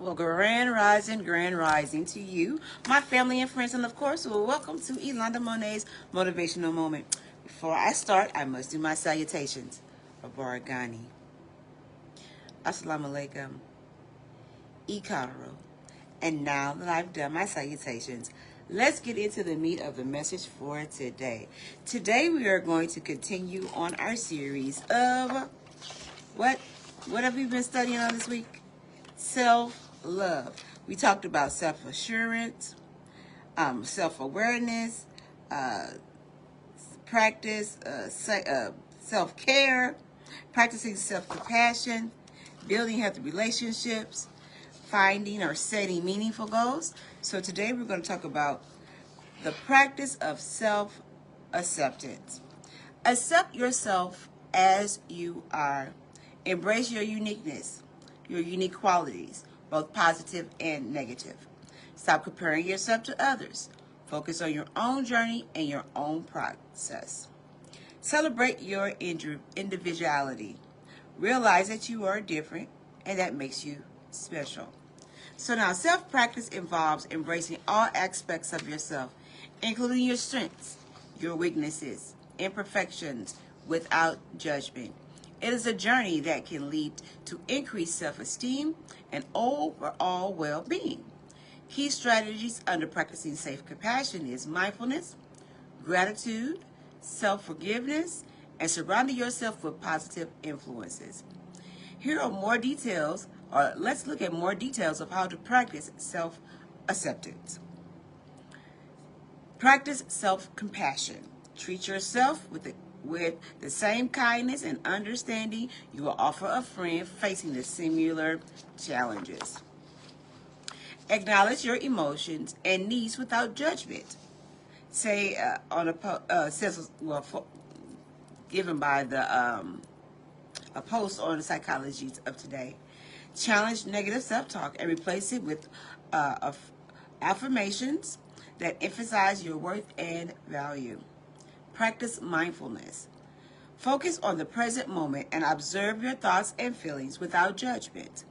Well, grand rising to you, my family and friends, and of course, welcome to Yolanda Monet's Motivational Moment. Before I start, I must do my salutations. Abaragani. Assalamu alaikum. Ikaro. And now that I've done my salutations, let's get into the meat of the message for today. Today we are going to continue on our series of what have we been studying on this week? Self-love. We talked about self-assurance, self-awareness, uh, practice self-care, practicing self-compassion, building healthy relationships, finding or setting meaningful goals. So today we're going to talk about the practice of self-acceptance. Accept yourself as you are. Embrace your uniqueness, your unique qualities, both positive and negative. Stop comparing yourself to others. Focus on your own journey and your own process. Celebrate your individuality. Realize that you are different and that makes you special. So now, self-practice involves embracing all aspects of yourself, including your strengths, your weaknesses, imperfections, without judgment. It is a journey that can lead to increased self-esteem and overall well-being. Key strategies under practicing self-compassion is mindfulness, gratitude, self-forgiveness, and surrounding yourself with positive influences. Here are more details, or let's look at more details of how to practice self-acceptance. Practice self-compassion. Treat yourself with the same kindness and understanding you will offer a friend facing the similar challenges. Acknowledge your emotions and needs without judgment. Say on a given by a post on the Psychology of Today. Challenge negative self-talk and replace it with affirmations that emphasize your worth and value. Practice mindfulness. Focus on the present moment and observe your thoughts and feelings without judgment.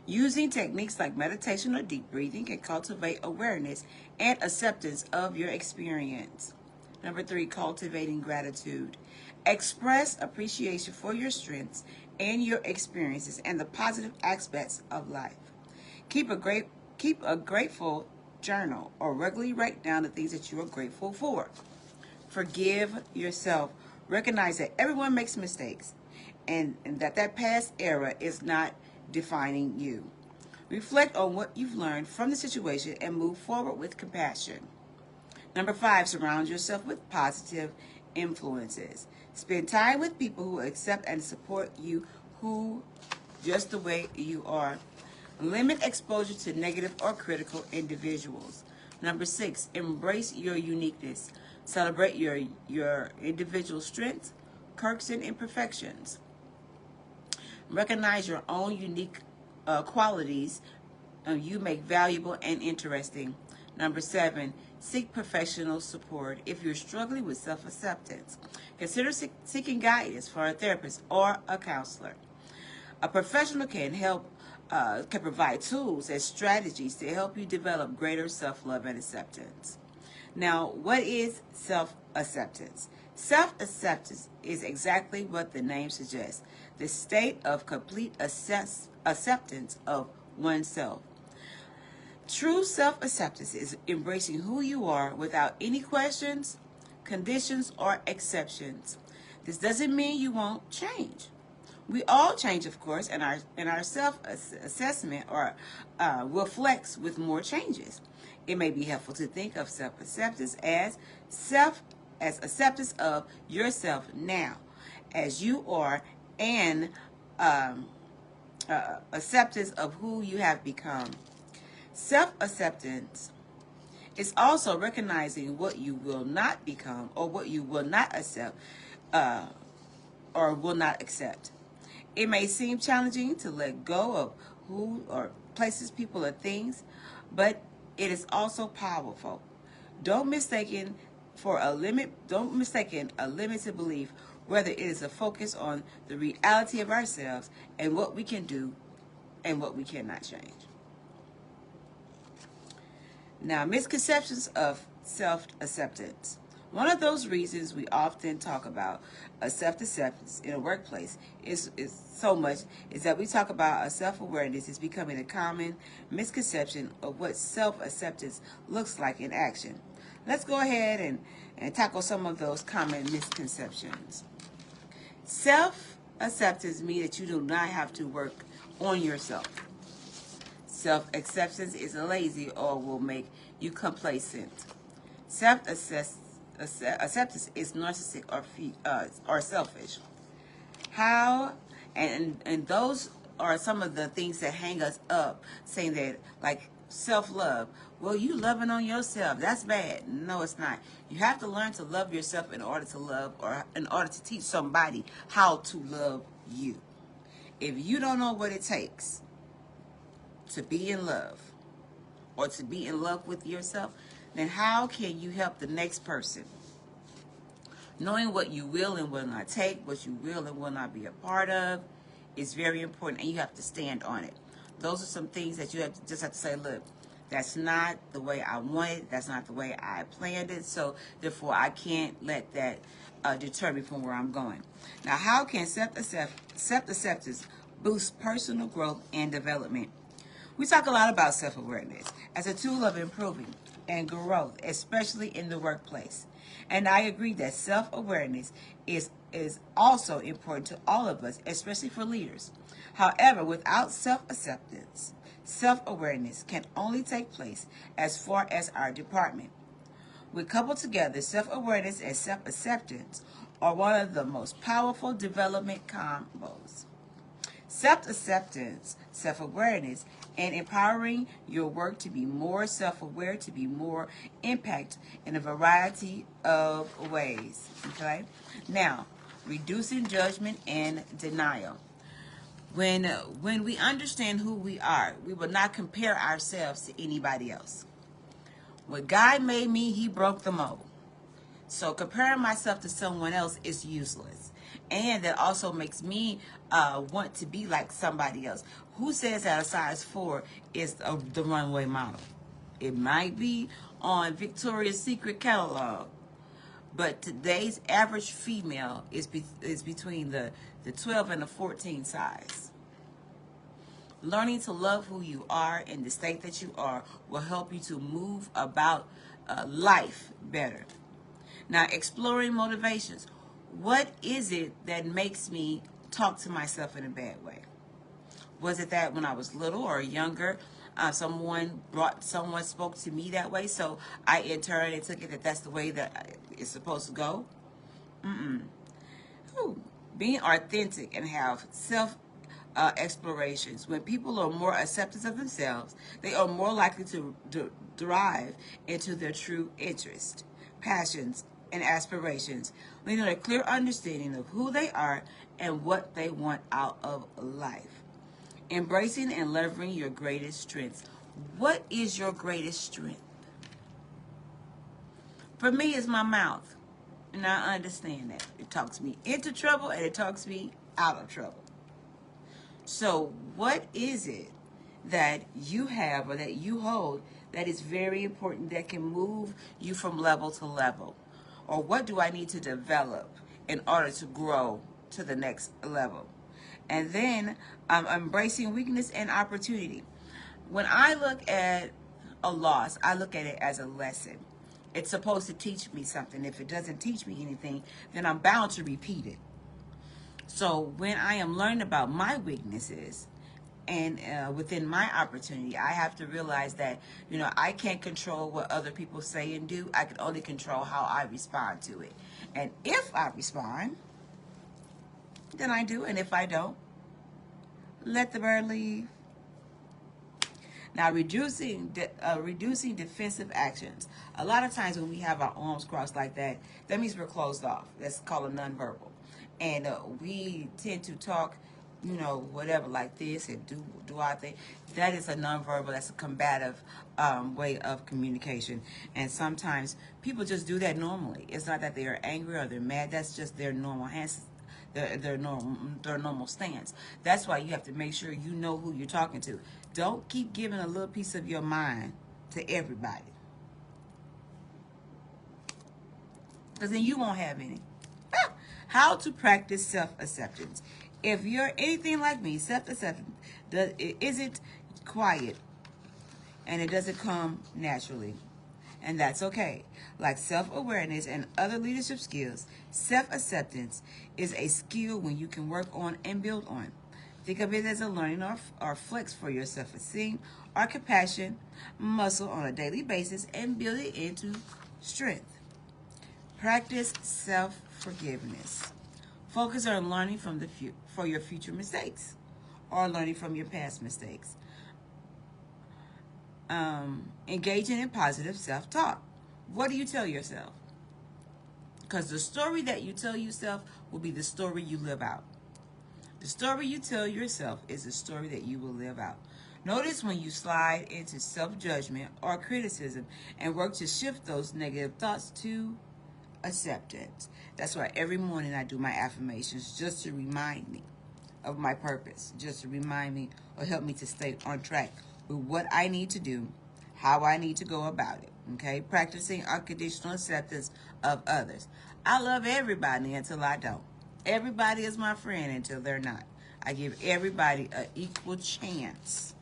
Using techniques like meditation or deep breathing can cultivate awareness and acceptance of your experience. Number 3, cultivating gratitude. Express appreciation for your strengths and your experiences and the positive aspects of life. Keep a grateful journal or regularly write down the things that you are grateful for. Forgive yourself. Recognize that everyone makes mistakes and that past era is not defining you. Reflect on what you've learned from the situation and move forward with compassion. Number 5, surround yourself with positive influences. Spend time with people who accept and support you just the way you are. Limit exposure to negative or critical individuals. Number 6, embrace your uniqueness. Celebrate your individual strengths, quirks, and imperfections. Recognize your own unique qualities you make valuable and interesting. Number 7, seek professional support if you're struggling with self-acceptance. Consider seeking guidance for a therapist or a counselor. A professional can provide tools and strategies to help you develop greater self-love and acceptance. Now, what is self-acceptance? Self-acceptance is exactly what the name suggests, the state of complete acceptance of oneself. True self-acceptance is embracing who you are without any questions, conditions, or exceptions. This doesn't mean you won't change. We all change, of course, and our self-assessment will flex with more changes. It may be helpful to think of self-acceptance as acceptance of yourself now, as you are, and acceptance of who you have become. Self-acceptance is also recognizing what you will not become or what you will not accept or will not accept. It may seem challenging to let go of who or places, people, or things, but it is also powerful. Don't mistake a limited belief, whether it is a focus on the reality of ourselves and what we can do and what we cannot change. Now, misconceptions of self-acceptance. One of those reasons we often talk about a self-acceptance in a workplace is that we talk about a self-awareness is becoming a common misconception of what self-acceptance looks like in action. Let's go ahead and tackle some of those common misconceptions. Self-acceptance means that you do not have to work on yourself. Self-acceptance is lazy or will make you complacent. Self-acceptance is narcissistic or selfish. How and those are some of the things that hang us up, saying that like self-love. Well, you loving on yourself, that's bad. No, it's not. You have to learn to love yourself in order to love, or in order to teach somebody how to love you. If you don't know what it takes to be in love or to be in love with yourself, then how can you help the next person? Knowing what you will and will not take, what you will and will not be a part of, is very important, and you have to stand on it. Those are some things that you just have to say, look, that's not the way I want it. That's not the way I planned it. So therefore, I can't let that deter me from where I'm going. Now, how can self-acceptance boost personal growth and development? We talk a lot about self-awareness as a tool of improving and growth, especially in the workplace. And I agree that self-awareness is also important to all of us, especially for leaders. However, without self-acceptance, self-awareness can only take place as far as our department. We couple together self-awareness and self-acceptance are one of the most powerful development combos. Self-acceptance, self-awareness, and empowering your work to be more self-aware, to be more impact in a variety of ways. Okay? Now, reducing judgment and denial. When we understand who we are, we will not compare ourselves to anybody else. When God made me, he broke the mold. So comparing myself to someone else is useless. And that also makes me want to be like somebody else. Who says that a size 4 is the runway model? It might be on Victoria's Secret catalog. But today's average female is between the 12 and the 14 size. Learning to love who you are and the state that you are will help you to move about life better. Now, exploring motivations. What is it that makes me talk to myself in a bad way? Was it that when I was little or younger, someone spoke to me that way, so I in turn and took it that that's the way that it's supposed to go? Being authentic and have self explorations. When people are more accepting of themselves, they are more likely to derive into their true interest, passions, and aspirations, leading to a clear understanding of who they are and what they want out of life. Embracing and leveraging your greatest strengths. What is your greatest strength? For me, it's my mouth. And I understand that. It talks me into trouble and it talks me out of trouble. So what is it that you have or that you hold that is very important that can move you from level to level? Or what do I need to develop in order to grow to the next level? And then embracing weakness and opportunity. When I look at a loss, I look at it as a lesson. It's supposed to teach me something. If it doesn't teach me anything, then I'm bound to repeat it. So when I am learning about my weaknesses and within my opportunity, I have to realize that, I can't control what other people say and do. I can only control how I respond to it. And if I respond, then I do. And if I don't, let the bird leave. Now, reducing defensive actions. A lot of times when we have our arms crossed like that, that means we're closed off. That's called a nonverbal. And we tend to talk, whatever like this and do our thing. That is a nonverbal. That's a combative way of communication. And sometimes people just do that normally. It's not that they are angry or they're mad. That's just their normal hands. their normal stance. That's why you have to make sure you know who you're talking to. Don't keep giving a little piece of your mind to everybody, because then you won't have any. How to practice self-acceptance. If you're anything like me, self-acceptance isn't quiet, and it doesn't come naturally. And that's okay. Like self-awareness and other leadership skills, self-acceptance is a skill when you can work on and build on. Think of it as a learning or flex for your self-esteem or compassion muscle on a daily basis and build it into strength. Practice self-forgiveness. Focus on learning from for your future mistakes or learning from your past mistakes. Engaging in positive self-talk. What do you tell yourself? Because the story that you tell yourself will be the story you live out. The story you tell yourself is the story that you will live out. Notice when you slide into self-judgment or criticism and work to shift those negative thoughts to acceptance. That's why every morning I do my affirmations, just to remind me of my purpose, just to remind me or help me to stay on track with what I need to do, how I need to go about it. Okay, practicing unconditional acceptance of others. I love everybody until I don't. Everybody is my friend until they're not. I give everybody an equal chance.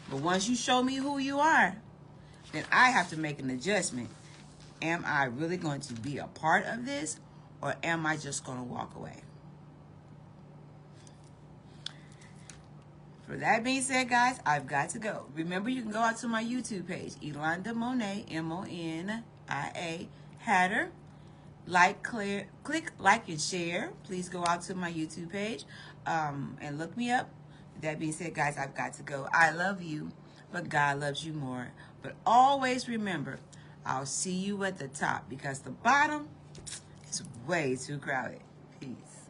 But once you show me who you are, then I have to make an adjustment. Am I really going to be a part of this, or am I just going to walk away? For that being said, guys, I've got to go. Remember, you can go out to my YouTube page, Yolanda Monia, Monia Hatter. Click like and share. Please go out to my YouTube page and look me up. That being said, guys, I've got to go. I love you, but God loves you more. But always remember, I'll see you at the top, because the bottom is way too crowded. Peace.